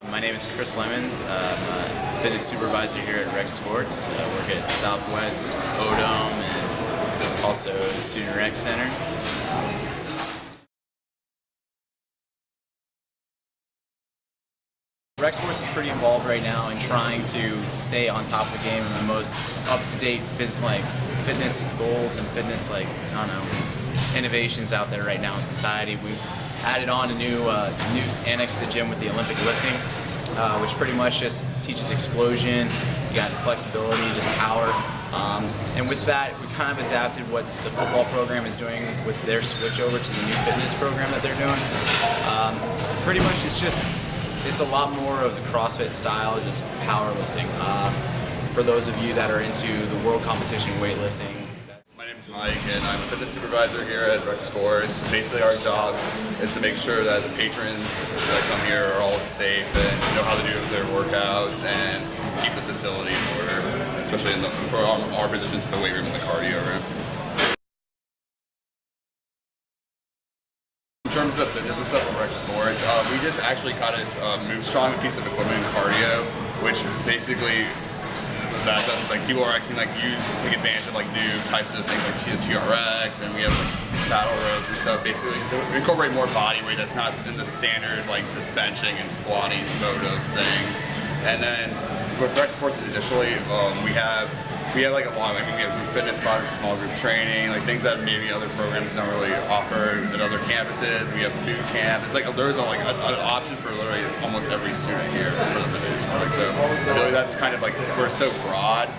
My name is Chris Lemons. I'm a fitness supervisor here at Rec Sports. I work at Southwest, Odom, and also Student Rec Center. Rec Sports is pretty involved right now in trying to stay on top of the game and the most up-to-date fitness goals and fitness innovations out there right now in society. We've added on a new annex to the gym with the Olympic lifting, which pretty much just teaches explosion. You got flexibility, just power. And with that, we kind of adapted what the football program is doing with their switch over to the new fitness program that they're doing. Pretty much it's a lot more of the CrossFit style, just powerlifting. For those of you that are into the world competition weightlifting. My name's Mike, and I'm a fitness supervisor here at Rec Sports. Basically, our jobs is to make sure that the patrons that come here are all safe and know how to do their workouts and keep the facility in order, especially for our positions, the weight room and the cardio room. In terms of fitness and stuff at Rec Sports, we just actually got us Move Strong, a piece of equipment in cardio, which basically that does is people are take advantage of new types of things like TRX, and we have battle ropes and stuff. Basically, we incorporate more body weight that's not in the standard this benching and squatting mode of things. And then with Rec Sports, additionally, we have a lot. We have group fitness classes, small group training, things that maybe other programs don't really offer at other campuses. We have boot camp. It's there's an option for literally almost every student here for them to do something. So really, that's kind of we're so broad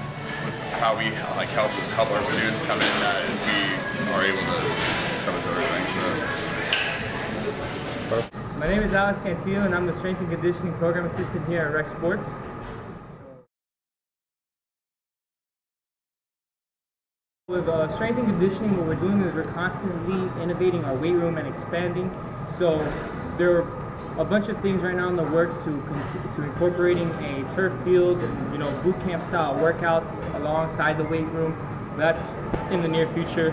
with how we help our students come in that we are able to cover everything. So. My name is Alex Cantillo, and I'm the Strength and Conditioning Program Assistant here at Rec Sports. With strength and conditioning, what we're doing is we're constantly innovating our weight room and expanding. So there are a bunch of things right now in the works to incorporating a turf field, boot camp style workouts alongside the weight room. That's in the near future.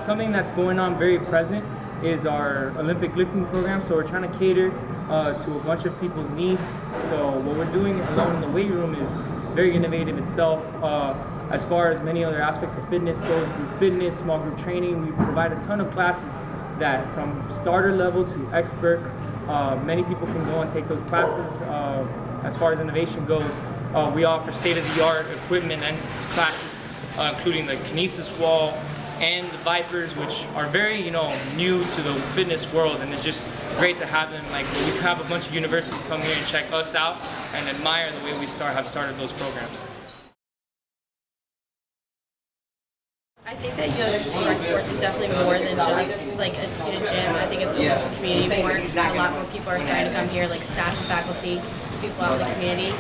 Something that's going on very present is our Olympic lifting program. So we're trying to cater to a bunch of people's needs. So what we're doing alone in the weight room is very innovative itself. As far as many other aspects of fitness goes, group fitness, small group training, we provide a ton of classes that from starter level to expert, many people can go and take those classes. As far as innovation goes, we offer state-of-the-art equipment and classes, including the Kinesis wall and the Vipers, which are very new to the fitness world, and it's just great to have them. We have a bunch of universities come here and check us out and admire the way we have started those programs. I think that Rec Sports is definitely more than just a student gym. I think it's almost the community more. A lot more people are starting to come here, staff and faculty, people out in the community.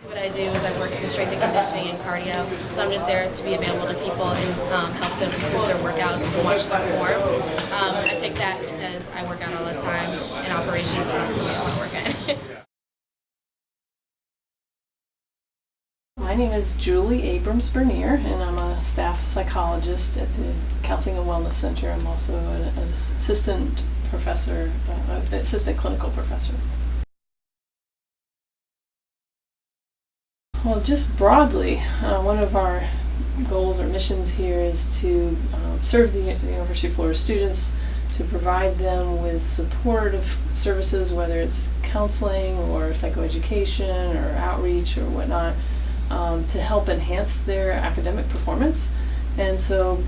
What I do is I work in strength and conditioning and cardio, so I'm just there to be available to people and help them improve their workouts and watch them perform. I picked that because I work out all the time, and operations is not something I want to work at. My name is Julie Abrams Bernier, and I'm a staff psychologist at the Counseling and Wellness Center. I'm also an assistant professor, assistant clinical professor. Well, just broadly, one of our goals or missions here is to serve the University of Florida students, to provide them with supportive services, whether it's counseling or psychoeducation or outreach or whatnot, to help enhance their academic performance. And so,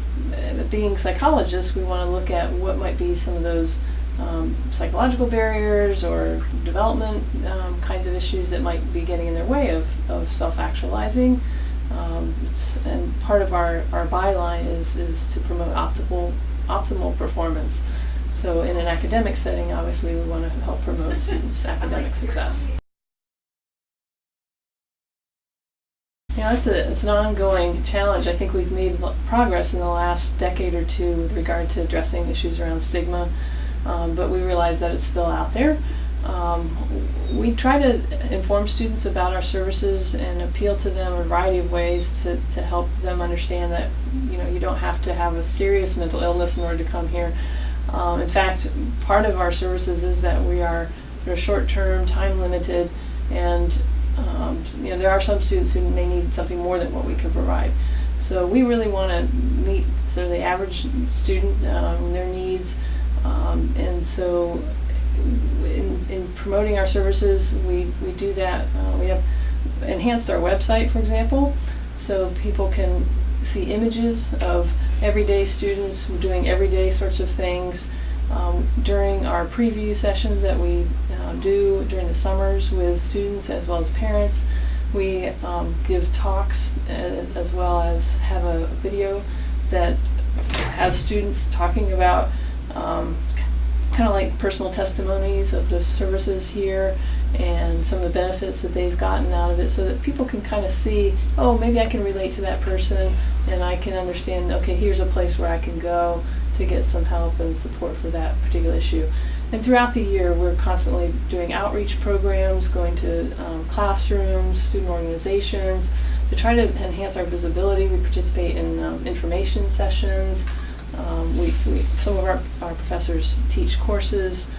being psychologists, we want to look at what might be some of those psychological barriers or development kinds of issues that might be getting in their way of self-actualizing. And part of our byline is to promote optimal performance. So in an academic setting, obviously we want to help promote students' academic success. It's an ongoing challenge. I think we've made progress in the last decade or two with regard to addressing issues around stigma, but we realize that it's still out there. We try to inform students about our services and appeal to them a variety of ways to help them understand that you don't have to have a serious mental illness in order to come here. In fact, part of our services is that they're short-term, time-limited, and there are some students who may need something more than what we can provide. So we really want to meet sort of the average student, their needs, and so in promoting our services, we do that. We have enhanced our website, for example, so people can see images of everyday students doing everyday sorts of things. During our preview sessions that we do during the summers with students as well as parents, we give talks as well as have a video that has students talking about kind of like personal testimonies of the services here and some of the benefits that they've gotten out of it, so that people can kind of see, oh, maybe I can relate to that person and I can understand, okay, here's a place where I can go to get some help and support for that particular issue. And throughout the year, we're constantly doing outreach programs, going to classrooms, student organizations, to try to enhance our visibility. We participate in information sessions. Some of our professors teach courses,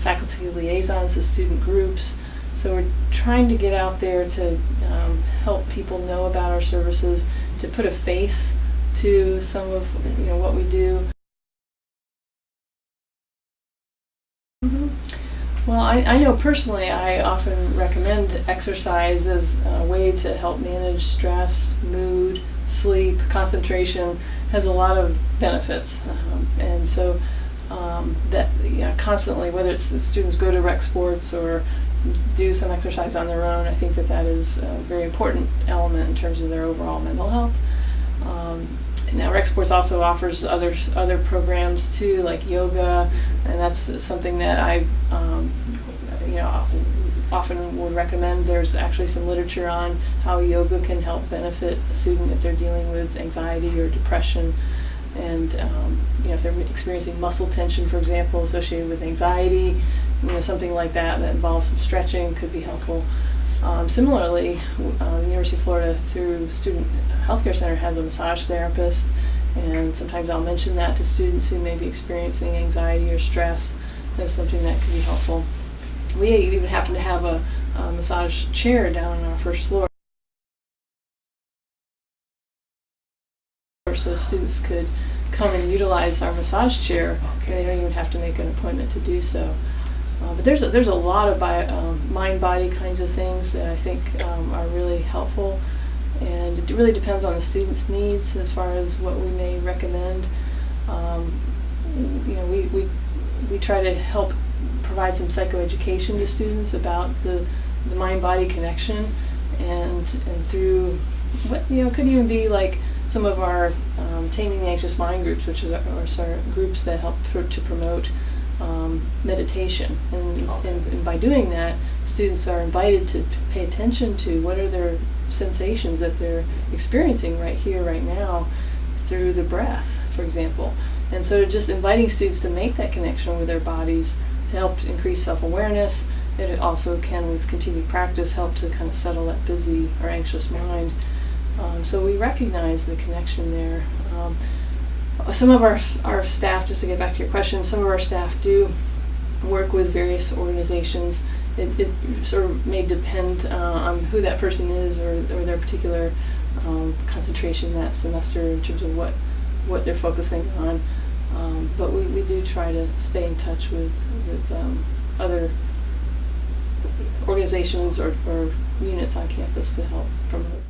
faculty liaisons to student groups. So we're trying to get out there to help people know about our services, to put a face to some of what we do. Well, I know personally I often recommend exercise as a way to help manage stress, mood, sleep, concentration. Has a lot of benefits, and so that constantly, whether it's students go to rec sports or do some exercise on their own, I think that is a very important element in terms of their overall mental health. Now, rec sports also offers other programs too, like yoga, and that's something that I often would recommend. There's actually some literature on how yoga can help benefit a student if they're dealing with anxiety or depression, and if they're experiencing muscle tension, for example, associated with anxiety, something like that involves some stretching could be helpful. Similarly, the University of Florida, through Student Healthcare Center, has a massage therapist, and sometimes I'll mention that to students who may be experiencing anxiety or stress. That's something that could be helpful. We even happen to have a massage chair down on our first floor, so students could come and utilize our massage chair. They don't even have to make an appointment to do so. But there's a lot of mind-body kinds of things that I think are really helpful, and it really depends on the student's needs as far as what we may recommend. We try to help provide some psychoeducation to students about the mind-body connection, and through what could even be like some of our Taming the Anxious Mind groups, which are groups that help to promote meditation, and by doing that, students are invited to pay attention to what are their sensations that they're experiencing right here, right now, through the breath, for example. And so just inviting students to make that connection with their bodies to help increase self-awareness. It also can, with continued practice, help to kind of settle that busy or anxious mind. So we recognize the connection there. Some of our staff, just to get back to your question, some of our staff do work with various organizations. It sort of may depend on who that person is or their particular concentration that semester in terms of what they're focusing on. But we do try to stay in touch with other organizations or units on campus to help promote.